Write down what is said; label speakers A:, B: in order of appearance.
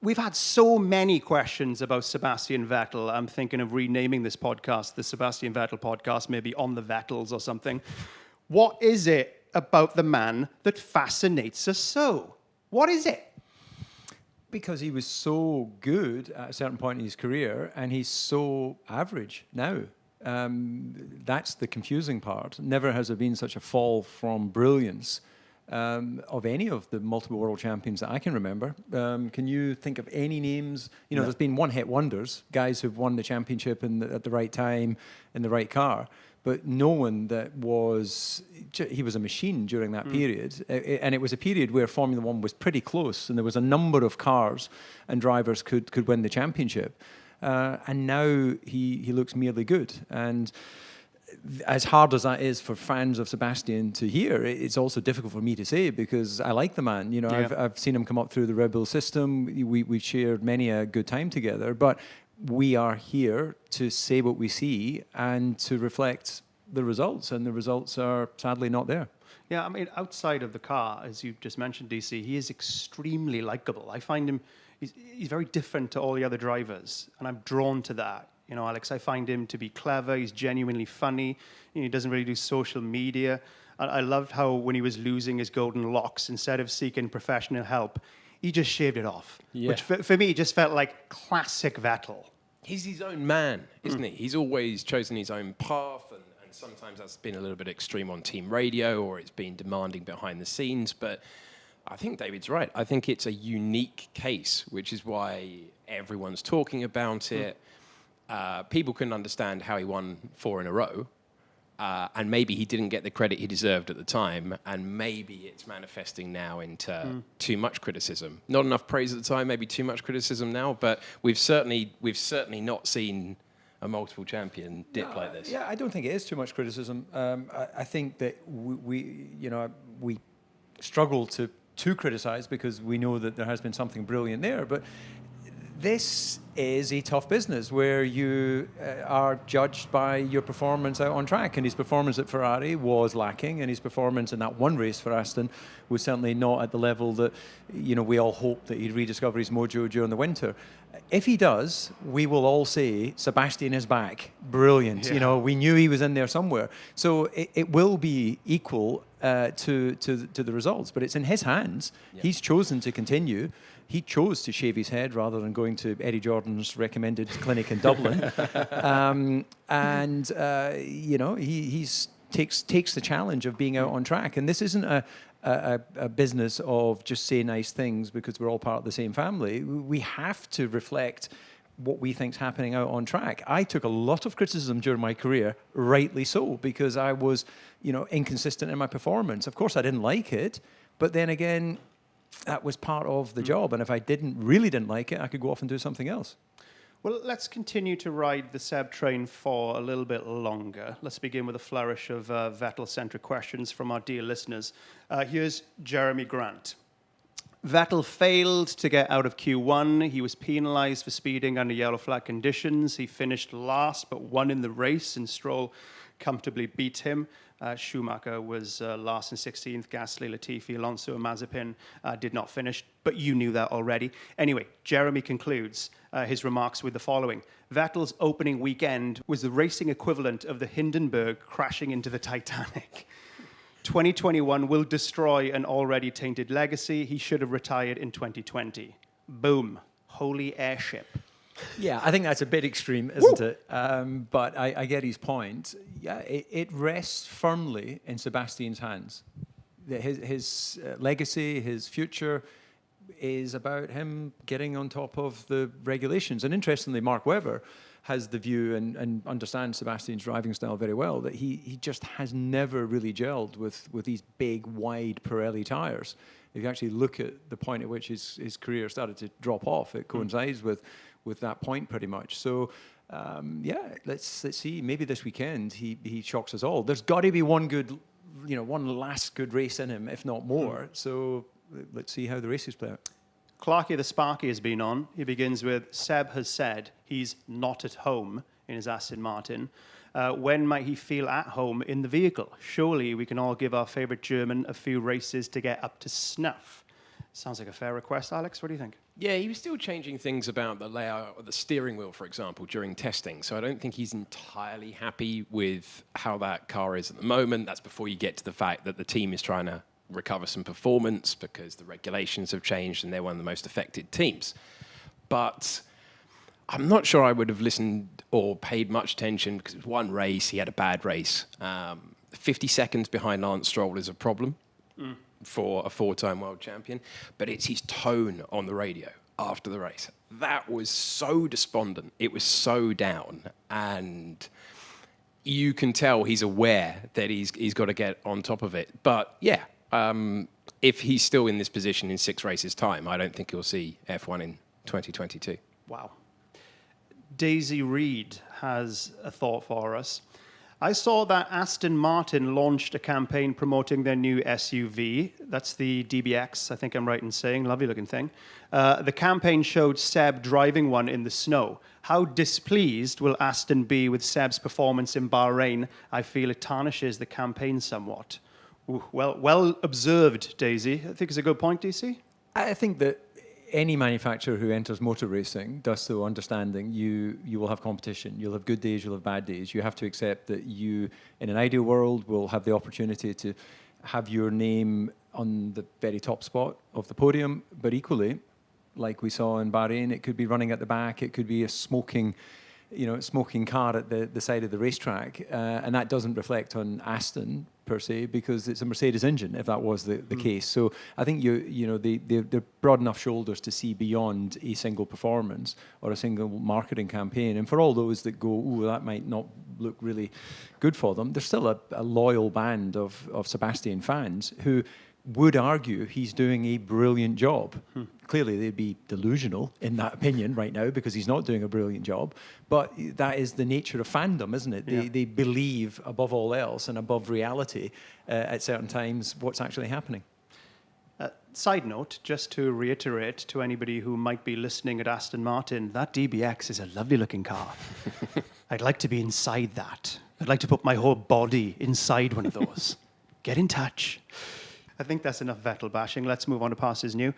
A: We've had so many questions about Sebastian Vettel. I'm thinking of renaming this podcast the Sebastian Vettel podcast, maybe On the Vettels or something. What is it about the man that fascinates us so? What is it?
B: Because he was so good at a certain point in his career, and he's so average now. That's the confusing part. Never has there been such a fall from brilliance of any of the multiple world champions that I can remember. Can you think of any names? You know,
A: No.
B: there's been one-hit wonders, guys who've won the championship at the right time, in the right car, but no one that was... He was a machine during that period. And it was a period where Formula One was pretty close, and there was a number of cars and drivers could win the championship. And now he looks merely good. And as hard as that is for fans of Sebastian to hear, it's also difficult for me to say because I like the man. You know,
A: Yeah.
B: I've seen him come up through the Red Bull system. We've shared many a good time together, but we are here to say what we see and to reflect the results, and the results are sadly not there.
A: Yeah, I mean, outside of the car, as you just mentioned, DC, he is extremely likable. I find him, he's very different to all the other drivers, and I'm drawn to that. You know, Alex, I find him to be clever, he's genuinely funny, he doesn't really do social media. I loved how when he was losing his golden locks, instead of seeking professional help, he just shaved it off,
C: Yeah.
A: which for me just felt like classic Vettel.
C: He's his own man, isn't he? He's always chosen his own path, and sometimes that's been a little bit extreme on team radio, or it's been demanding behind the scenes. But I think David's right. I think it's a unique case, which is why everyone's talking about it. People couldn't understand how he won 4 in a row. And maybe he didn't get the credit he deserved at the time, and maybe it's manifesting now into too much criticism. Not enough praise at the time, maybe too much criticism now, but we've certainly not seen a multiple champion dip like this.
B: Yeah, I don't think it is too much criticism. I think that we struggle to criticize because we know that there has been something brilliant there, but this is a tough business where you are judged by your performance out on track, and his performance at Ferrari was lacking, and his performance in that one race for Aston was certainly not at the level that, you know, we all hope that he'd rediscover his mojo during the winter. If he does, we will all say Sebastian is back, brilliant.
A: Yeah.
B: You know, we knew he was in there somewhere, so it will be equal to the results, but it's in his hands.
C: Yeah.
B: He's chosen to continue. He chose to shave his head rather than going to Eddie Jordan's recommended clinic in Dublin. You know, he takes the challenge of being out on track. And this isn't a business of just say nice things because we're all part of the same family. We have to reflect what we think's happening out on track. I took a lot of criticism during my career, rightly so, because I was, you know, inconsistent in my performance. Of course, I didn't like it, but then again, that was part of the job. And if I really didn't like it, I could go off and do something else.
A: Well, let's continue to ride the Seb train for a little bit longer. Let's begin with a flourish of Vettel-centric questions from our dear listeners. Here's Jeremy Grant. Vettel failed to get out of Q1. He was penalised for speeding under yellow flag conditions. He finished last but won in the race, and Stroll comfortably beat him. Schumacher was last and 16th. Gasly, Latifi, Alonso, and Mazepin did not finish, but you knew that already. Anyway, Jeremy concludes his remarks with the following. Vettel's opening weekend was the racing equivalent of the Hindenburg crashing into the Titanic. 2021 will destroy an already tainted legacy. He should have retired in 2020. Boom. Holy airship.
B: Yeah, I think that's a bit extreme, isn't it? But I get his point. Yeah, it rests firmly in Sebastian's hands. His legacy, his future is about him getting on top of the regulations. And interestingly, Mark Webber has the view and understands Sebastian's driving style very well, that he just has never really gelled with these big, wide Pirelli tyres. If you actually look at the point at which his career started to drop off, it coincides with that point pretty much. So, yeah, let's see. Maybe this weekend he shocks us all. There's got to be one last good race in him, if not more. So let's see how the races play out.
A: Clarky the Sparky has been on. He begins with, Seb has said he's not at home in his Aston Martin. When might he feel at home in the vehicle? Surely we can all give our favourite German a few races to get up to snuff. Sounds like a fair request, Alex. What do you think?
C: Yeah, he was still changing things about the layout of the steering wheel, for example, during testing. So I don't think he's entirely happy with how that car is at the moment. That's before you get to the fact that the team is trying to recover some performance because the regulations have changed and they're one of the most affected teams. But I'm not sure I would have listened or paid much attention because it was one race, he had a bad race. 50 seconds behind Lance Stroll is a problem. For a 4-time world champion, but it's his tone on the radio after the race. That was so despondent. It was so down. And you can tell he's aware that he's got to get on top of it. But yeah, if he's still in this position in 6 races' time, I don't think he'll see F1 in 2022.
A: Wow. Daisy Reed has a thought for us. I saw that Aston Martin launched a campaign promoting their new SUV. That's the DBX, I think I'm right in saying. Lovely looking thing. The campaign showed Seb driving one in the snow. How displeased will Aston be with Seb's performance in Bahrain? I feel it tarnishes the campaign somewhat. Ooh, well observed, Daisy. I think it's a good point, DC.
B: I think that any manufacturer who enters motor racing does so understanding you will have competition. You'll have good days, you'll have bad days. You have to accept that you, in an ideal world, will have the opportunity to have your name on the very top spot of the podium, but equally, like we saw in Bahrain, it could be running at the back, it could be a smoking car at the side of the racetrack, and that doesn't reflect on Aston per se because it's a Mercedes engine. If that was the case, so I think they're broad enough shoulders to see beyond a single performance or a single marketing campaign. And for all those that go, "Ooh, that might not look really good for them," there's still a loyal band of Sebastian fans who would argue he's doing a brilliant job. Clearly, they'd be delusional in that opinion right now because he's not doing a brilliant job. But that is the nature of fandom, isn't it?
A: Yeah.
B: They believe above all else and above reality at certain times what's actually happening.
A: Side note, just to reiterate to anybody who might be listening at Aston Martin, that DBX is a lovely looking car. I'd like to be inside that. I'd like to put my whole body inside one of those. Get in touch. I think that's enough Vettel bashing. Let's move on to past is new.